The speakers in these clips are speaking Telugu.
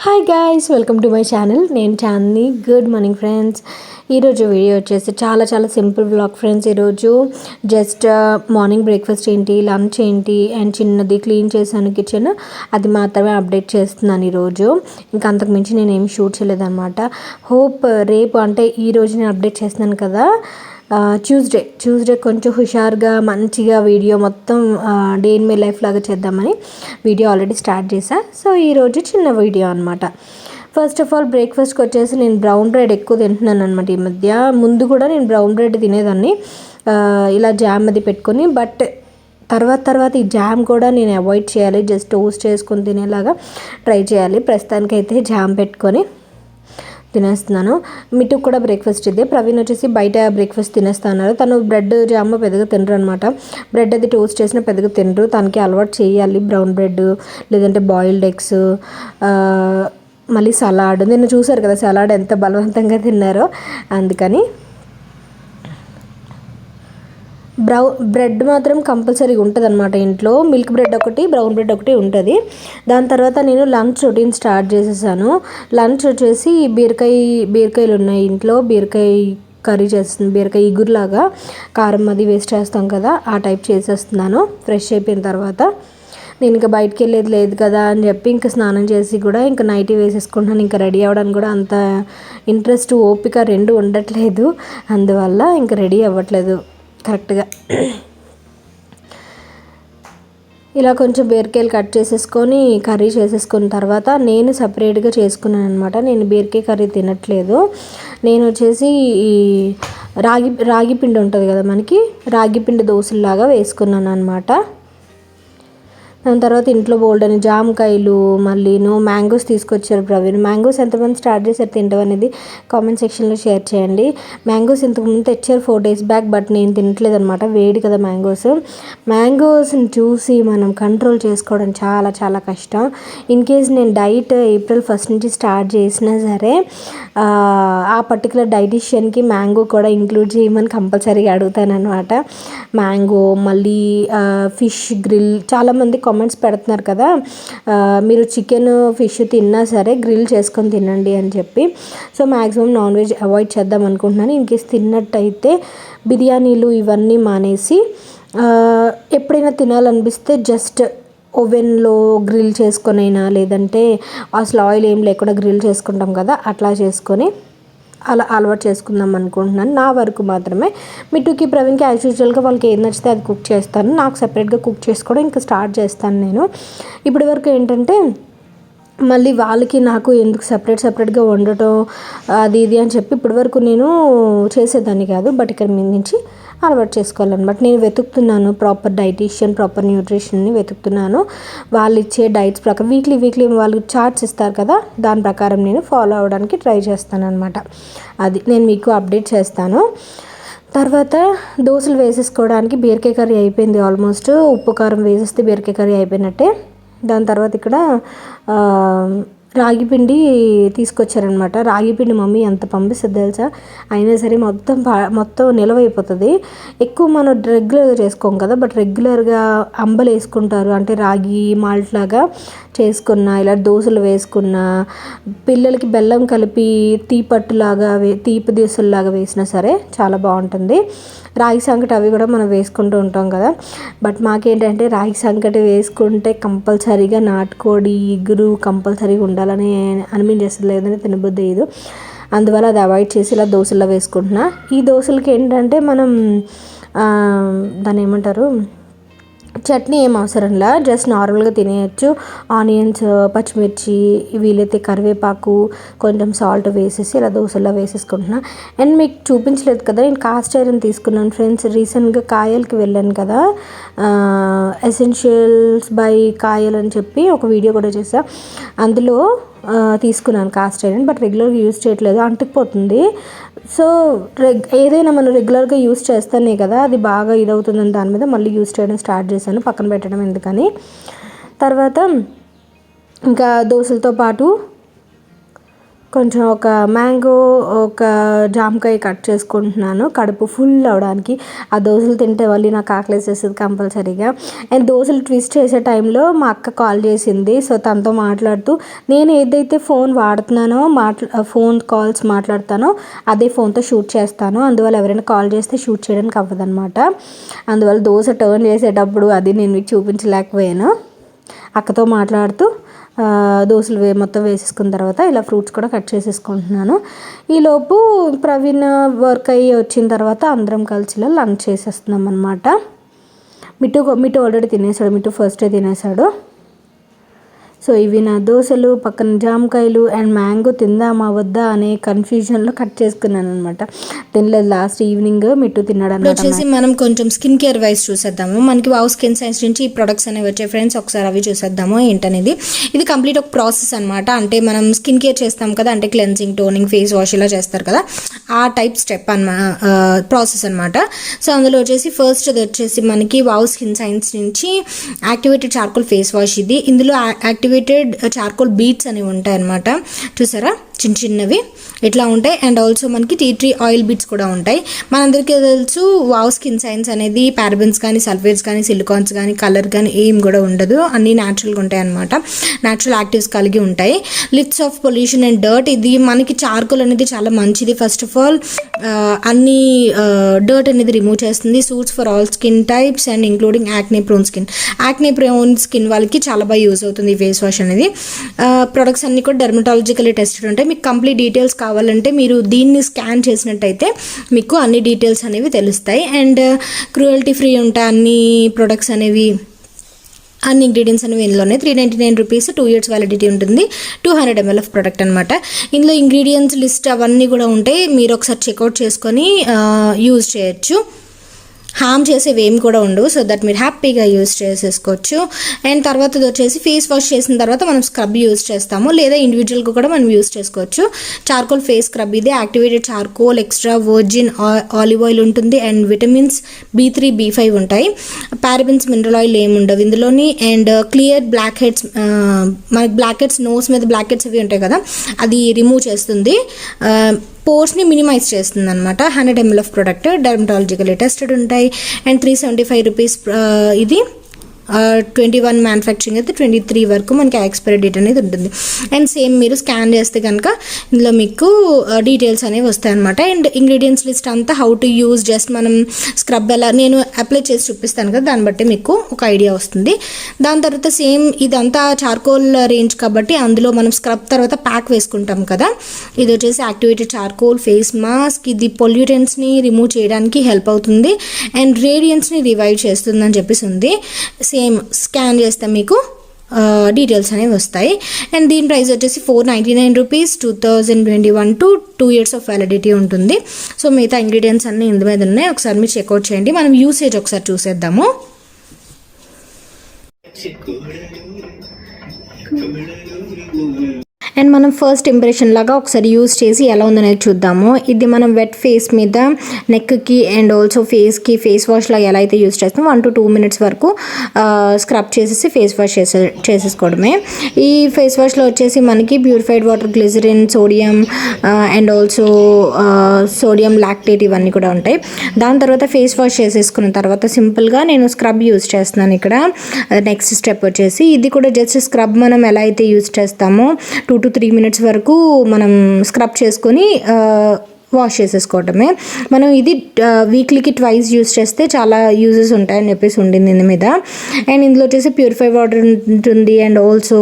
Hi guys, welcome to my channel. నేను చాందిని. Good morning friends. ఈరోజు వీడియో వచ్చేసి చాలా సింపుల్ వ్లాగ్ ఫ్రెండ్స్. ఈరోజు జస్ట్ మార్నింగ్ బ్రేక్ఫాస్ట్ ఏంటి, లంచ్ ఏంటి అండ్ చిన్నది క్లీన్ చేశాను కిచెన్, అది మాత్రమే అప్డేట్ చేస్తున్నాను ఈరోజు. ఇంకా అంతకుమించి నేను ఏమి షూట్ చేయలేదన్నమాట. హోప్ రేపు అంటే ఈరోజు నేను అప్డేట్ చేస్తున్నాను కదా, ట్యూస్డే కొంచెం హుషారుగా మంచిగా వీడియో మొత్తం డే ఇన్ మై లైఫ్ లాగా చేద్దామని వీడియో ఆల్రెడీ స్టార్ట్ చేశా. సో ఈరోజు చిన్న వీడియో అనమాట. ఫస్ట్ ఆఫ్ ఆల్ బ్రేక్ఫాస్ట్కి వచ్చేసి నేను బ్రౌన్ బ్రెడ్ ఎక్కువ తింటున్నాను అనమాట ఈ మధ్య. ముందు కూడా నేను బ్రౌన్ బ్రెడ్ తినేదాన్ని ఇలా జామ్ అది పెట్టుకొని, బట్ తర్వాత ఈ జామ్ కూడా నేను అవాయిడ్ చేయాలి, జస్ట్ టోస్ట్ చేసుకొని తినేలాగా ట్రై చేయాలి. ప్రస్తుతానికైతే జామ్ పెట్టుకొని తినేస్తున్నాను. మిట్టుకు కూడా బ్రేక్ఫాస్ట్ ఇదే. ప్రవీణ్ వచ్చేసి బయట బ్రేక్ఫాస్ట్ తినేస్తున్నారు. తను బ్రెడ్ జామ్ పెద్దగా తినరు అనమాట. బ్రెడ్ అది టోస్ట్ చేసినా పెద్దగా తినరు. తనకి అలవాటు చేయాలి బ్రౌన్ బ్రెడ్, లేదంటే బాయిల్డ్ ఎగ్స్, మళ్ళీ సలాడ్. నిన్న చూసారు కదా సలాడ్ ఎంత బలవంతంగా తిన్నారో. అందుకని బ్రెడ్ మాత్రం కంపల్సరీగా ఉంటుంది అనమాట ఇంట్లో. మిల్క్ బ్రెడ్ ఒకటి, బ్రౌన్ బ్రెడ్ ఒకటి ఉంటుంది. దాని తర్వాత నేను లంచ్ రొటీన్ స్టార్ట్ చేసేసాను. లంచ్ వచ్చేసి బీరకాయలు ఉన్నాయి ఇంట్లో. బీరకాయ కర్రీ చేస్తుంది, బీరకాయ ఇగురులాగా కారం అది వేస్ట్ చేస్తాం కదా, ఆ టైప్ చేసేస్తున్నాను. ఫ్రెష్ అయిపోయిన తర్వాత నేను ఇంకా బయటికి వెళ్ళేది లేదు కదా అని చెప్పి ఇంకా స్నానం చేసి కూడా ఇంకా నైటీ వేసేసుకుంటున్నాను. ఇంకా రెడీ అవ్వడానికి కూడా అంత ఇంట్రెస్ట్, ఓపిక రెండు ఉండట్లేదు. అందువల్ల ఇంకా రెడీ అవ్వట్లేదు కరెక్ట్గా. ఇలా కొంచెం బీరకాయలు కట్ చేసేసుకొని కర్రీ చేసేసుకున్న తర్వాత నేను సపరేట్గా చేసుకున్నాను అనమాట. నేను బీరకాయ కర్రీ తినట్లేదు. నేను వచ్చేసి ఈ రాగి పిండి ఉంటుంది కదా మనకి, రాగి పిండి దోశలాగా వేసుకున్నాను అనమాట. దాని తర్వాత ఇంట్లో బోల్డ్ అని జామకాయలు, మళ్ళీ మ్యాంగోస్ తీసుకొచ్చారు ప్రవీణ్. మ్యాంగోస్ ఎంతమంది స్టార్ట్ చేశారు తినడం అనేది కామెంట్ సెక్షన్లో షేర్ చేయండి. మ్యాంగోస్ ఇంతకుముందు తెచ్చారు 4 days బ్యాక్, బట్ నేను తినట్లేదు అనమాట. వేడి కదా మ్యాంగోస్ని చూసి మనం కంట్రోల్ చేసుకోవడం చాలా కష్టం. ఇన్ కేస్ నేను డైట్ April 1st నుంచి స్టార్ట్ చేసినా సరే ఆ పర్టికులర్ డైటిషియన్కి మ్యాంగో కూడా ఇంక్లూడ్ చేయమని కంపల్సరీగా అడుగుతాను అనమాట. మ్యాంగో, మళ్ళీ ఫిష్ గ్రిల్. చాలామంది కామెంట్స్ పెడుతున్నారు కదా, మీరు చికెన్ ఫిష్ తిన్నా సరే గ్రిల్ చేసుకొని తినండి అని చెప్పి. So maximum non veg avoid చేద్దాం అనుకుంటున్నాను. ఇన్కేస్ తిన్నట్టయితే బిర్యానీలు ఇవన్నీ మానేసి ఎప్పుడైనా తినాలనిపిస్తే జస్ట్ ఓవెన్లో గ్రిల్ చేసుకొనైనా, లేదంటే అసలు ఆయిల్ ఏం లేకుండా గ్రిల్ చేసుకుంటాం కదా, అట్లా చేసుకొని అలా అలవాటు చేసుకుందాం అనుకుంటున్నాను. నా వరకు మాత్రమే. మిట్టుకి ప్రవీణ్కి యాజ్ యూజువల్గా వాళ్ళకి ఏది నచ్చితే అది కుక్ చేస్తాను. నాకు సపరేట్గా కుక్ చేసుకోవడం ఇంకా స్టార్ట్ చేస్తాను నేను. ఇప్పటి వరకు ఏంటంటే మళ్ళీ వాళ్ళకి నాకు ఎందుకు సపరేట్గా వండటం అది ఇది అని చెప్పి ఇప్పటివరకు నేను చేసేదాన్ని కాదు. బట్ ఇక్కడ మీద నుంచి అలవాటు చేసుకోవాలన్నమాట. నేను వెతుకుతున్నాను ప్రాపర్ డైటీషియన్, ప్రాపర్ న్యూట్రిషన్ని వెతుకుతున్నాను. వాళ్ళు ఇచ్చే డైట్స్ ప్రకారం వీక్లీ వాళ్ళు చార్ట్స్ ఇస్తారు కదా, దాని ప్రకారం నేను ఫాలో అవ్వడానికి ట్రై చేస్తాను అనమాట. అది నేను మీకు అప్డేట్ చేస్తాను. తర్వాత దోశలు వేసేసుకోవడానికి బీరకాయ కర్రీ అయిపోయింది ఆల్మోస్ట్. ఉప్పు కారం వేసేస్తే బీరకాయ కర్రీ అయిపోయినట్టే. దాని తర్వాత ఇక్కడ రాగి పిండి తీసుకొచ్చారనమాట. రాగి పిండి మమ్మీ ఎంత పంపిస్తుంది తెలుసా, అయినా సరే మొత్తం నిలవైపోతుంది. ఎక్కువ మనం రెగ్యులర్గా చేసుకోం కదా, బట్ రెగ్యులర్గా అంబలు వేసుకుంటారు, అంటే రాగి మాల్ట్ లాగా చేసుకున్న, ఇలా దోశలు వేసుకున్న, పిల్లలకి బెల్లం కలిపి తీపి దోశల్లాగా వేసినా సరే చాలా బాగుంటుంది. రాగి సంకటి అవి కూడా మనం వేసుకుంటూ ఉంటాం కదా, బట్ మాకేంటంటే రాగి సంకటి వేసుకుంటే కంపల్సరీగా నాటుకోడి ఇగురు కంపల్సరీగా ఉండాలని అనిపించేస్తుంది, లేదని తినబుద్ధి లేదు. అందువల్ల అది అవాయిడ్ చేసి ఇలా దోశల్లో వేసుకుంటున్నా. ఈ దోశలకి ఏంటంటే మనం దాన్ని ఏమంటారు, చట్నీ ఏం అవసరంలా, జస్ట్ నార్మల్గా తినేయచ్చు. ఆనియన్స్, పచ్చిమిర్చి, వీలైతే కరివేపాకు, కొంచెం సాల్ట్ వేసేసి ఇలా దోశల్లో వేసేసుకుంటున్నా. అండ్ మీకు చూపించలేదు కదా, నేను కాస్ట్ ఐరన్ తీసుకున్నాను ఫ్రెండ్స్. రీసెంట్గా కాయలకి వెళ్ళాను కదా, ఎసెన్షియల్స్ బై కాయల్ అని చెప్పి ఒక వీడియో కూడా చేసా. అందులో తీసుకున్నాను కాస్ట్ ఐరన్, బట్ రెగ్యులర్గా యూజ్ చేయట్లేదు, అంటుకుపోతుంది. సో ఏదైనా మనం రెగ్యులర్గా యూజ్ చేస్తానే కదా అది బాగా ఇదవుతుందని దాని మీద మళ్ళీ యూజ్ చేయడం స్టార్ట్ చేశాను, పక్కన పెట్టడం ఎందుకని. తర్వాత ఇంకా దోశలతో పాటు కొంచెం ఒక మ్యాంగో, ఒక జామకాయ కట్ చేసుకుంటున్నాను కడుపు ఫుల్ అవ్వడానికి. ఆ దోశలు తింటే మళ్ళీ నాకు ఆకలేసేస్తుంది కంపల్సరీగా. అండ్ దోశలు ట్విస్ట్ చేసే టైంలో మా అక్క కాల్ చేసింది. సో తనతో మాట్లాడుతూ నేను ఏదైతే ఫోన్ వాడుతున్నానో ఫోన్ కాల్స్ మాట్లాడతానో అదే ఫోన్తో షూట్ చేస్తాను. అందువల్ల ఎవరైనా కాల్ చేస్తే షూట్ చేయడానికి అవ్వదన్నమాట. అందువల్ల దోశ టర్న్ చేసేటప్పుడు అది నేను మీకు చూపించలేకపోయాను. అక్కతో మాట్లాడుతూ దోశలు మొత్తం వేసేసుకున్న తర్వాత ఇలా ఫ్రూట్స్ కూడా కట్ చేసేసుకుంటున్నాను. ఈలోపు ప్రవీణ్ వర్క్ అయ్యి వచ్చిన తర్వాత అందరం కలిసి ఇలా లంచ్ చేసేస్తున్నాం అనమాట. మిట్టు ఆల్రెడీ తినేసాడు. మిట్టు ఫస్టే తినేసాడు. సో ఇవి నా దోశలు, పక్కన జామకాయలు అండ్ మ్యాంగో తిందామా వద్దా అనే కన్ఫ్యూజన్లో కట్ చేసుకున్నాను అనమాట. తినలేదు. లాస్ట్ ఈవినింగ్ మిట్టు తిన్నాడు అనమాట. వచ్చేసి మనం కొంచెం స్కిన్ కేర్ వైజ్ చూసేద్దాము. మనకి వావ్ స్కిన్ సైన్స్ నుంచి ఈ ప్రొడక్ట్స్ అనేవి వచ్చాయి ఫ్రెండ్స్. ఒకసారి అవి చూసేద్దాము ఏంటనేది. ఇది కంప్లీట్ ఒక ప్రాసెస్ అనమాట. అంటే మనం స్కిన్ కేర్ చేస్తాం కదా, అంటే క్లెన్జింగ్, టోనింగ్, ఫేస్ వాష్ ఇలా చేస్తారు కదా, ఆ టైప్ స్టెప్ ప్రాసెస్ అనమాట. సో అందులో వచ్చేసి ఫస్ట్ అది వచ్చేసి మనకి వావ్ స్కిన్ సైన్స్ నుంచి యాక్టివేటెడ్ చార్కోల్ ఫేస్ వాష్ ఇది. ఇందులో యాక్టివేటెడ్ చార్కోల్ బీట్స్ అనేవి ఉంటాయి అన్నమాట. చూసారా, చిన్న చిన్నవి ఇట్లా ఉంటాయి. అండ్ ఆల్సో మనకి టీ ట్రీ ఆయిల్ బీట్స్ కూడా ఉంటాయి. మనందరికీ తెలుసు వావ్ స్కిన్ సైన్స్ అనేది పారాబెన్స్ కానీ, సల్ఫేట్స్ కానీ, సిలికాన్స్ కానీ, కలర్ కానీ ఏం కూడా ఉండదు. అన్నీ న్యాచురల్గా ఉంటాయి అనమాట. న్యాచురల్ యాక్టివ్స్ కలిగి ఉంటాయి. Lids of pollution and dirt. ఇది మనకి చార్కోల్ అనేది చాలా మంచిది. ఫస్ట్ ఆఫ్ ఆల్ అన్ని డర్ట్ అనేది రిమూవ్ చేస్తుంది. Suits for all skin types and including acne prone skin. Acne prone skin వాళ్ళకి చాలా బాగా యూజ్ అవుతుంది ఈ ఫేస్ వాష్ అనేది. ప్రొడక్ట్స్ అన్ని కూడా డెర్మటాలజికల్లీ టెస్టెడ్ ఉంటాయి. మీకు కంప్లీట్ డీటెయిల్స్ కావాలంటే మీరు దీన్ని స్కాన్ చేసినట్టయితే మీకు అన్ని డీటెయిల్స్ అనేవి తెలుస్తాయి. అండ్ క్రూయల్టీ ఫ్రీ ఉంటాయి అన్ని ప్రొడక్ట్స్ అనేవి. అన్ని ఇంగ్రీడియంట్స్ అనేవి ఇందులోనే. 399 రూపీస్, 2 years వ్యాలిడిటీ ఉంటుంది. 200 ml ఆఫ్ ప్రొడక్ట్ అనమాట. ఇందులో ఇంగ్రీడియంట్స్ లిస్ట్ అవన్నీ కూడా ఉంటాయి. మీరు ఒకసారి చెక్అవుట్ చేసుకొని యూజ్ చేయొచ్చు. హామ్ చేసేవి ఏమి కూడా ఉండవు. సో దట్ మీరు హ్యాపీగా యూజ్ చేసేసుకోవచ్చు. అండ్ తర్వాత వచ్చేసి ఫేస్ వాష్ చేసిన తర్వాత మనం స్క్రబ్ యూజ్ చేస్తాము, లేదా ఇండివిజువల్గా కూడా మనం యూజ్ చేసుకోవచ్చు. చార్కోల్ ఫేస్ స్క్రబ్ ఇది. Activated charcoal, extra virgin olive oil ఉంటుంది. అండ్ విటమిన్స్ B3, B5 ఉంటాయి. పారాబెన్స్, మినరల్ ఆయిల్ ఏమి ఉండవు ఇందులోని. అండ్ క్లియర్ బ్లాక్ హెడ్స్, మనకి బ్లాక్ హెడ్స్, నోస్ మీద బ్లాక్ హెడ్స్ అవి ఉంటాయి కదా, అది రిమూవ్ చేస్తుంది. పోర్స్ని మినిమైజ్ చేస్తుంది అనమాట. 100 ml of product dermatologically tested ఉంటాయి. అండ్ 375 రూపీస్ ఇది. 21 మ్యానుఫ్యాక్చరింగ్ అయితే 23 వరకు మనకి ఎక్స్పైరీ డేట్ అనేది ఉంటుంది. అండ్ సేమ్ మీరు స్కాన్ చేస్తే కనుక ఇందులో మీకు డీటెయిల్స్ అనేవి వస్తాయన్నమాట. అండ్ ఇంగ్రీడియంట్స్ లిస్ట్ అంతా హౌ టు యూజ్, జస్ట్ మనం స్క్రబ్ ఎలా నేను అప్లై చేసి చూపిస్తాను కదా, దాన్ని బట్టి మీకు ఒక ఐడియా వస్తుంది. దాని తర్వాత సేమ్ ఇదంతా చార్కోల్ రేంజ్ కాబట్టి అందులో మనం స్క్రబ్ తర్వాత ప్యాక్ వేసుకుంటాం కదా, ఇది వచ్చేసి యాక్టివేటెడ్ చార్కోల్ ఫేస్ మాస్క్. ఇది పొల్యూటెంట్స్ని రిమూవ్ చేయడానికి హెల్ప్ అవుతుంది అండ్ రేడియన్స్ని రివైవ్ చేస్తుంది అని చెప్పేసి ఉంది. సేమ్ స్కాన్ చేస్తే మీకు డీటెయిల్స్ అనేవి వస్తాయి. అండ్ దీని ప్రైస్ వచ్చేసి 499 rupees. 2021 to 2 years of validity ఉంటుంది. సో మిగతా ఇంగ్రీడియంట్స్ అన్నీ ఇందు మీద ఉన్నాయి. ఒకసారి మీరు చెక్అవుట్ చేయండి. మనం యూసేజ్ ఒకసారి చూసేద్దాము. అండ్ మనం ఫస్ట్ ఇంప్రెషన్ లాగా ఒకసారి యూజ్ చేసి ఎలా ఉందనేది చూద్దాము. ఇది మనం వెట్ ఫేస్ మీద నెక్కి అండ్ ఆల్సో ఫేస్కి ఫేస్ వాష్ లాగా ఎలా అయితే యూజ్ చేస్తామో 1 to 2 minutes వరకు స్క్రబ్ చేసేసి ఫేస్ వాష్ చేసేసుకోవడమే. ఈ ఫేస్ వాష్లో వచ్చేసి మనకి purified water, glycerin, sodium and also sodium lactate ఇవన్నీ కూడా ఉంటాయి. దాని తర్వాత ఫేస్ వాష్ చేసేసుకున్న తర్వాత సింపుల్గా నేను స్క్రబ్ యూజ్ చేస్తున్నాను ఇక్కడ. నెక్స్ట్ స్టెప్ వచ్చేసి ఇది కూడా జస్ట్ స్క్రబ్ మనం ఎలా అయితే యూజ్ చేస్తామో 2 to 3 minutes వరకు మనం స్క్రబ్ చేసుకొని వాష్ చేసేసుకోవటమే. మనం ఇది వీక్లీకి ట్వైస్ యూజ్ చేస్తే చాలా యూజెస్ ఉంటాయని చెప్పేసి ఉండింది దీని మీద. అండ్ ఇందులో వచ్చేసి ప్యూరిఫై వాటర్ ఉంటుంది అండ్ ఆల్సో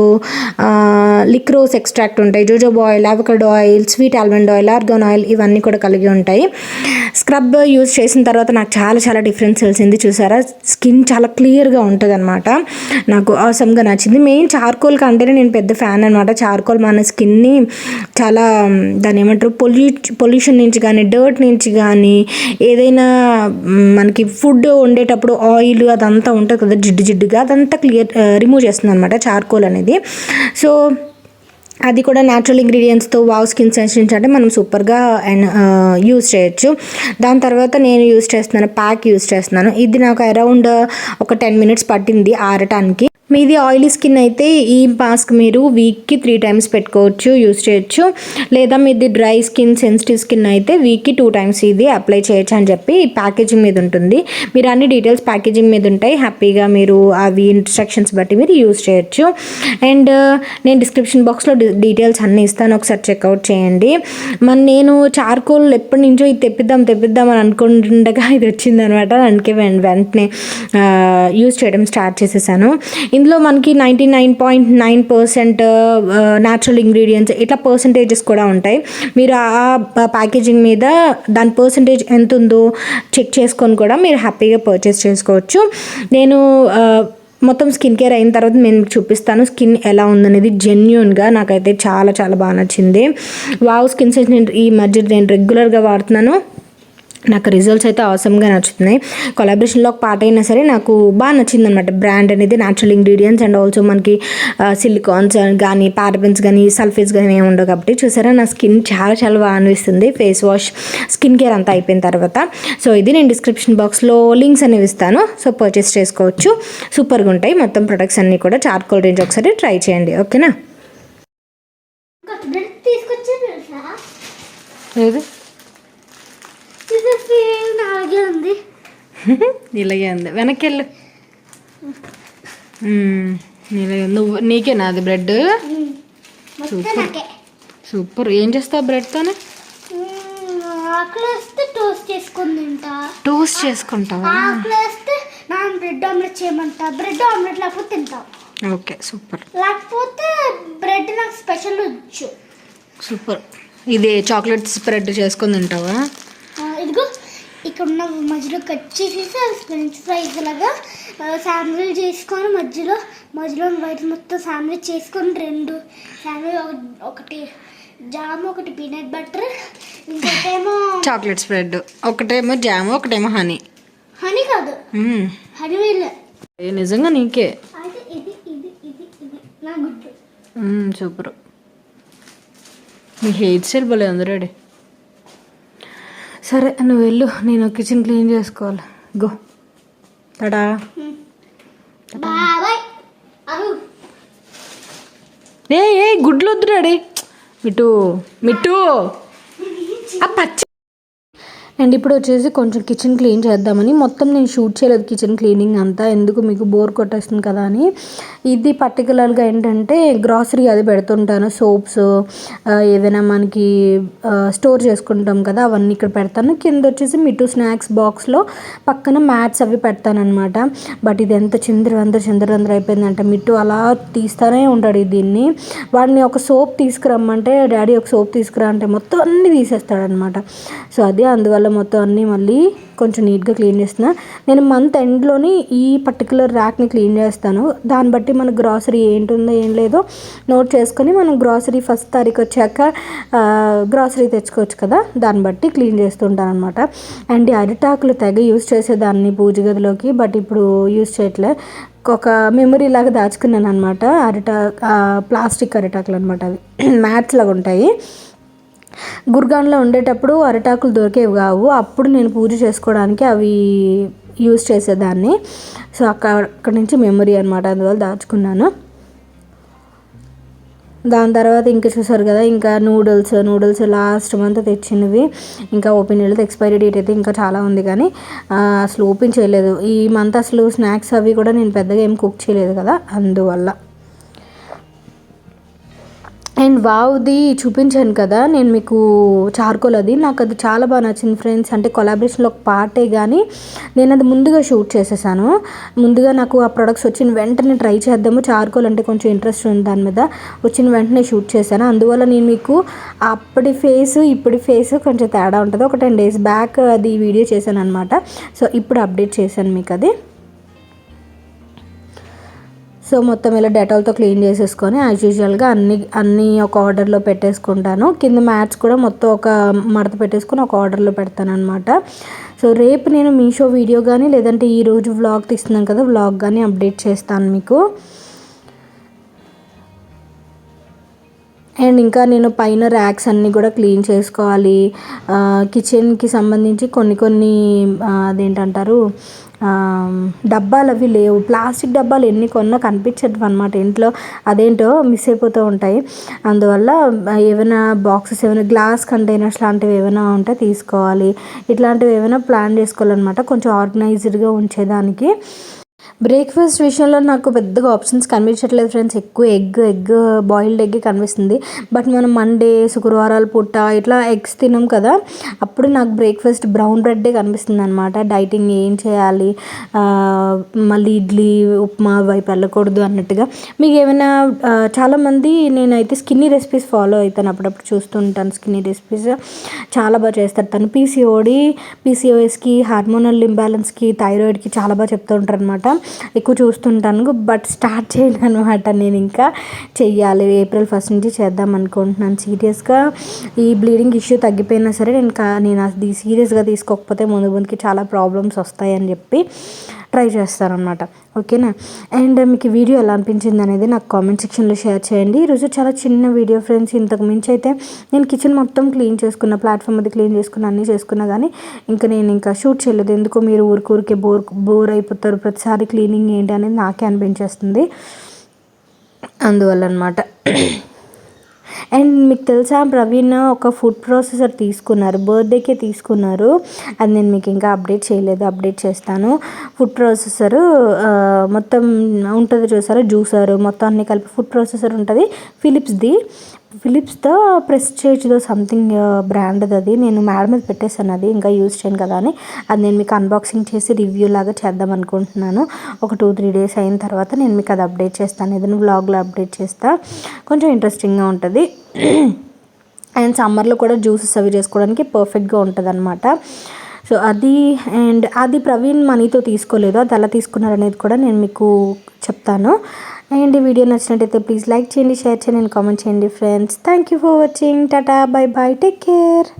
లిక్రోస్ ఎక్స్ట్రాక్ట్ ఉంటాయి, jojoba oil, avocado oil, sweet almond oil, organ oil ఇవన్నీ కూడా కలిగి ఉంటాయి. స్క్రబ్ యూజ్ చేసిన తర్వాత నాకు చాలా చాలా డిఫరెన్స్ తెలిసింది. చూసారా, స్కిన్ చాలా క్లియర్గా ఉంటుంది అనమాట. నాకు ఆసమ్గా నచ్చింది. మెయిన్ చార్కోల్ కంటేనే నేను పెద్ద ఫ్యాన్ అనమాట. చార్కోల్ మన స్కిన్ని చాలా దాని ఏమంటారు పొల్యూషన్ నుంచి కానీ, డర్ట్ నుంచి కానీ, ఏదైనా మనకి ఫుడ్ వండేటప్పుడు ఆయిల్ అదంతా ఉంటుంది కదా జిడ్డుగా, అదంతా రిమూవ్ చేస్తుంది అనమాట చార్కోల్ అనేది. సో అది కూడా న్యాచురల్ ఇంగ్రీడియంట్స్తో వావ్ స్కిన్ సైన్స్ నుంచి అంటే మనం సూపర్గా యూజ్ చేయొచ్చు. దాని తర్వాత నేను యూజ్ చేస్తున్నాను ప్యాక్ యూజ్ చేస్తున్నాను. ఇది నాకు అరౌండ్ ఒక 10 minutes పట్టింది ఆరటానికి. మీది ఆయిలీ స్కిన్ అయితే ఈ మాస్క్ మీరు వీక్కి 3 టైమ్స్ పెట్టుకోవచ్చు, యూస్ చేయొచ్చు. లేదా మీది డ్రై స్కిన్, సెన్సిటివ్ స్కిన్ అయితే వీక్కి 2 టైమ్స్ ఇది అప్లై చేయొచ్చు అని చెప్పి ప్యాకేజింగ్ మీద ఉంటుంది. మీరు అన్ని డీటెయిల్స్ ప్యాకేజింగ్ మీద ఉంటాయి. హ్యాపీగా మీరు అవి ఇన్స్ట్రక్షన్స్ బట్టి మీరు యూస్ చేయొచ్చు. అండ్ నేను డిస్క్రిప్షన్ బాక్స్లో డీటెయిల్స్ అన్నీ ఇస్తాను, ఒకసారి చెక్అవుట్ చేయండి. నేను చార్కోల్ ఎప్పటి నుంచో ఇది తెప్పిద్దాం అని అనుకుంటుండగా ఇది వచ్చిందనమాట. అందుకే వెంటనే యూస్ చేయడం స్టార్ట్ చేసేసాను. ఇందులో మనకి 99.9% న్యాచురల్ ఇంగ్రీడియంట్స్ ఇట్లా పర్సంటేజెస్ కూడా ఉంటాయి. మీరు ఆ ప్యాకేజింగ్ మీద దాని పర్సంటేజ్ ఎంత ఉందో చెక్ చేసుకొని కూడా మీరు హ్యాపీగా పర్చేస్ చేసుకోవచ్చు. నేను మొత్తం స్కిన్ కేర్ అయిన తర్వాత నేను చూపిస్తాను స్కిన్ ఎలా ఉందనేది. జెన్యూన్గా నాకైతే చాలా చాలా బాగా నచ్చింది. వావ్ స్కిన్ సెన్స్ ఈ మధ్య నేను రెగ్యులర్గా వాడుతున్నాను. నాకు రిజల్ట్స్ అయితే అవసరంగా నచ్చుతున్నాయి. కొలాబరేషన్లో ఒక పార్ట్ అయినా సరే నాకు బాగా నచ్చింది అనమాట. బ్రాండ్ అనేది న్యాచురల్ ఇంగ్రీడియంట్స్ అండ్ ఆల్సో మనకి సిలికాన్స్ కానీ, పారబెన్స్ కానీ, సల్ఫేట్స్ కానీ ఏమి ఉండవు కాబట్టి చూసారా నా స్కిన్ చాలా చాలా బాగా అనిపిస్తుంది. ఫేస్ వాష్, స్కిన్ కేర్ అంతా అయిపోయిన తర్వాత. సో ఇది నేను డిస్క్రిప్షన్ బాక్స్లో లింక్స్ అనేవి ఇస్తాను. సో పర్చేస్ చేసుకోవచ్చు. సూపర్గా ఉంటాయి మొత్తం ప్రొడక్ట్స్ అన్నీ కూడా. చార్కోల్ రేంజ్ ఒకసారి ట్రై చేయండి, ఓకేనా? ఏది ఇలాగే ఉంది, వెనక్కి వెళ్ళు. ఇలాగే నువ్వు నీకేనా అది బ్రెడ్? Super super. ఏం చేస్తావు బ్రెడ్తోనే? టోస్ట్ చేసుకుంటావా? బ్రెడ్ ఆమ్లెట్ చేయమంటా, బ్రెడ్ ఆమ్లెట్ లేకపోతే తింటావు. Okay super. లేకపోతే బ్రెడ్ నాకు స్పెషల్ వచ్చు. సూపర్. ఇది చాక్లెట్ స్ప్రెడ్ చేసుకొని తింటావా? ఇదిగో ఇక్కడ ఉన్న మధ్యలో కట్ చేసేసి ఫ్రెంచ్ ఫ్రైస్ లాగా శాండ్విచ్ చేసుకొని మధ్యలో వైట్ మొత్తం శాండ్విచ్ చేసుకొని 2 శాండ్విచ్, ఒకటి జామ్, ఒకటి పీనట్ బటర్, ఇంకోటేమో చాక్లెట్ స్ప్రెడ్, ఒకటేమో జామ్, ఒకటేమో హనీ. హనీ కాదు, హనీ వీల్. నిజంగా నీకే. అయితే ఇది ఇది ఇది ఇది నా గుడ్డు. సూపర్. మీ హెయిర్ స్టైల్ భలే ఉంది రెడీ. సరే నువ్వు వెళ్ళు, నేను కిచెన్ క్లీన్ చేసుకోవాలి. గో తడా. ఏ గుడ్లు వద్దు డాడీ. మిట్టు ఆ పచ్చి. అండ్ ఇప్పుడు వచ్చేసి కొంచెం కిచెన్ క్లీన్ చేద్దామని, మొత్తం నేను షూట్ చేయలేదు కిచెన్ క్లీనింగ్ అంతా, ఎందుకు మీకు బోర్ కొట్టేస్తుంది కదా అని. ఇది పర్టికులర్గా ఏంటంటే గ్రాసరీ అది పెడుతుంటాను. సోప్స్ ఏవైనా మనకి స్టోర్ చేసుకుంటాం కదా, అవన్నీ ఇక్కడ పెడతాను. కింద వచ్చేసి మిట్టు స్నాక్స్ బాక్స్లో పక్కన మ్యాట్స్ అవి పెడతాను అనమాట. బట్ ఇది ఎంత చిందరందర అయిపోయిందంటే మిట్టు అలా తీస్తూనే ఉంటాడు దీన్ని. వాడిని ఒక సోప్ తీసుకురమ్మంటే డాడీ ఒక సోప్ తీసుకురా అంటే మొత్తం అన్నీ తీసేస్తాడనమాట. సో అది అందువల్ల మొత్తం అన్నీ మళ్ళీ కొంచెం నీట్గా క్లీన్ చేస్తున్నా. నేను మంత్ ఎండ్లోని ఈ పర్టికులర్ ర్యాక్ని క్లీన్ చేస్తాను. దాన్ని బట్టి మన గ్రాసరీ ఏంటుందో ఏం లేదో నోట్ చేసుకొని మనం గ్రాసరీ 1st తారీఖు వచ్చాక గ్రాసరీ తెచ్చుకోవచ్చు కదా, దాన్ని బట్టి క్లీన్ చేస్తుంటాను అనమాట. అండ్ అరిటాకులు తెగ యూస్ చేసేదాన్ని పూజ గదిలోకి, బట్ ఇప్పుడు యూస్ చేయట్లే. ఒక మెమరీ లాగా దాచుకున్నాను అనమాట. ప్లాస్టిక్ అరిటాకులు అనమాట, అవి మ్యాట్స్ లాగా ఉంటాయి. గుర్గాన్లో ఉండేటప్పుడు అరిటాకులు దొరికేవి కావు, అప్పుడు నేను పూజ చేసుకోవడానికి అవి యూజ్ చేసేదాన్ని. సో అక్కడి నుంచి మెమరీ అనమాట, అందువల్ల దాచుకున్నాను. దాని తర్వాత ఇంకా చూసారు కదా, ఇంకా నూడిల్స్ లాస్ట్ మంత్ తెచ్చినవి ఇంకా ఓపెన్ చేయలేదు. ఎక్స్పైరీ డేట్ అయితే ఇంకా చాలా ఉంది కానీ అసలు ఓపెన్ చేయలేదు. ఈ మంత్ అసలు స్నాక్స్ అవి కూడా నేను పెద్దగా ఏం కుక్ చేయలేదు కదా, అందువల్ల. అండ్ వావ్ది చూపించాను కదా నేను మీకు చార్కోల్, అది నాకు అది చాలా బాగా నచ్చింది ఫ్రెండ్స్. అంటే కొలాబరేషన్లో ఒక పార్టే కానీ నేను అది ముందుగా షూట్ చేసేసాను. ముందుగా నాకు ఆ ప్రొడక్ట్స్ వచ్చిన వెంటనే ట్రై చేద్దాము, చార్కోల్ అంటే కొంచెం ఇంట్రెస్ట్ ఉంది దాని మీద, వచ్చిన వెంటనే షూట్ చేశాను. అందువల్ల నేను మీకు అప్పటి ఫేస్ ఇప్పటి ఫేస్ కొంచెం తేడా ఉంటుంది. ఒక 10 days బ్యాక్ అది వీడియో చేశాను అనమాట. సో ఇప్పుడు అప్డేట్ చేశాను మీకు అది. సో మొత్తం ఇలా డెటాల్తో క్లీన్ చేసేసుకొని యాజ్ యూజువల్గా అన్నీ ఒక ఆర్డర్లో పెట్టేసుకుంటాను. కింద మ్యాట్స్ కూడా మొత్తం ఒక మడత పెట్టేసుకొని ఒక ఆర్డర్లో పెడతాను అనమాట. సో రేపు నేను మీషో వీడియో కానీ లేదంటే ఈరోజు వ్లాగ్ తీస్తున్నాను కదా, వ్లాగ్ కానీ అప్డేట్ చేస్తాను మీకు. అండ్ ఇంకా నేను పైన ర్యాక్స్ అన్నీ కూడా క్లీన్ చేసుకోవాలి. కిచెన్కి సంబంధించి కొన్ని అదేంటంటారు డబ్బాలు అవి లేవు. ప్లాస్టిక్ డబ్బాలు ఎన్ని కొన్నా కనిపించట్వు అనమాట ఇంట్లో. అదేంటో మిస్ అయిపోతూ ఉంటాయి. అందువల్ల ఏమైనా బాక్సెస్, ఏమైనా గ్లాస్ కంటైనర్స్ లాంటివి ఏమైనా ఉంటే తీసుకోవాలి. ఇట్లాంటివి ఏమైనా ప్లాన్ చేసుకోవాలన్నమాట, కొంచెం ఆర్గనైజ్డ్గా ఉంచేదానికి. బ్రేక్ఫాస్ట్ విషయంలో నాకు పెద్దగా ఆప్షన్స్ కనిపించట్లేదు ఫ్రెండ్స్. ఎక్కువ ఎగ్ బాయిల్డ్ ఎగ్ కనిపిస్తుంది. బట్ మనం మండే, శుక్రవారాల పూట ఇట్లా ఎగ్స్ తినం కదా, అప్పుడు నాకు బ్రేక్ఫాస్ట్ బ్రౌన్ బ్రెడ్డే కనిపిస్తుంది అనమాట. డైటింగ్ ఏం చేయాలి, మళ్ళీ ఇడ్లీ ఉప్మా వైపు వెళ్ళకూడదు అన్నట్టుగా. మీకు ఏమైనా చాలామంది, నేనైతే స్కిన్నీ రెసిపీస్ ఫాలో అవుతాను, అప్పుడప్పుడు చూస్తూ ఉంటాను. స్కిన్నీ రెసిపీస్ చాలా బాగా చేస్తారు తను. పీసీఓఎస్కి, హార్మోనల్ ఇంబ్యాలెన్స్కి, థైరాయిడ్కి చాలా బాగా చెప్తూ ఉంటారు అనమాట. ఎక్కువ చూస్తుంటాను, బట్ స్టార్ట్ చేయను అనమాట. నేను ఇంకా చెయ్యాలి, ఏప్రిల్ 1 నుంచి చేద్దాం అనుకుంటున్నాను. సీరియస్గా ఈ బ్లీడింగ్ ఇష్యూ తగ్గిపోయినా సరే నేను అది సీరియస్గా తీసుకోకపోతే ముందుకి చాలా ప్రాబ్లమ్స్ వస్తాయని చెప్పి ట్రై చేస్తారనమాట. ఓకేనా. అండ్ మీకు వీడియో ఎలా అనిపించింది అనేది నాకు కామెంట్ సెక్షన్లో షేర్ చేయండి. ఈరోజు చాలా చిన్న వీడియో ఫ్రెండ్స్. ఇంతకు మించి అయితే నేను కిచెన్ మొత్తం క్లీన్ చేసుకున్న, ప్లాట్ఫామ్ అది క్లీన్ చేసుకున్న, అన్నీ చేసుకున్నా కానీ నేను ఇంకా షూట్ చేయలేదు. ఎందుకో మీరు ఊరికే బోర్ అయిపోతారు, ప్రతిసారి క్లీనింగ్ ఏంటి అనేది నాకే అనిపించేస్తుంది, అందువల్ల అనమాట. అండ్ మీకు తెలుసా, ప్రవీణ్ ఒక ఫుడ్ ప్రాసెసర్ తీసుకున్నారు, బర్త్డేకే తీసుకున్నారు. అది నేను మీకు ఇంకా అప్డేట్ చేయలేదు, అప్డేట్ చేస్తాను. ఫుడ్ ప్రాసెసరు మొత్తం ఉంటుంది చూసారా, జ్యూసర్ మొత్తం అన్నీ కలిపి ఫుడ్ ప్రాసెసర్ ఉంటుంది. ఫిలిప్స్తో ప్రెస్టేజ్తో సంథింగ్ బ్రాండ్ అది. నేను మేడ మీద పెట్టేశాను, అది ఇంకా యూజ్ చేయను కదా అని. అది నేను మీకు అన్బాక్సింగ్ చేసి రివ్యూ లాగా చేద్దాం అనుకుంటున్నాను. ఒక 2-3 డేస్ అయిన తర్వాత నేను మీకు అది అప్డేట్ చేస్తాను, ఏదైనా వ్లాగ్లో అప్డేట్ చేస్తా. కొంచెం ఇంట్రెస్టింగ్గా ఉంటుంది. అండ్ సమ్మర్లో కూడా జ్యూసెస్ అవి చేసుకోవడానికి పర్ఫెక్ట్గా ఉంటుంది అనమాట. సో అది ప్రవీణ్ మనీతో తీసుకోలేదు, అది ఎలా తీసుకున్నారు అనేది కూడా నేను మీకు చెప్తాను. అండ్ ఈ వీడియో నచ్చినట్టయితే ప్లీజ్ లైక్ చేయండి, షేర్ చేయండి, కామెంట్ చేయండి friends. Thank you for watching. Tata, bye bye, take care.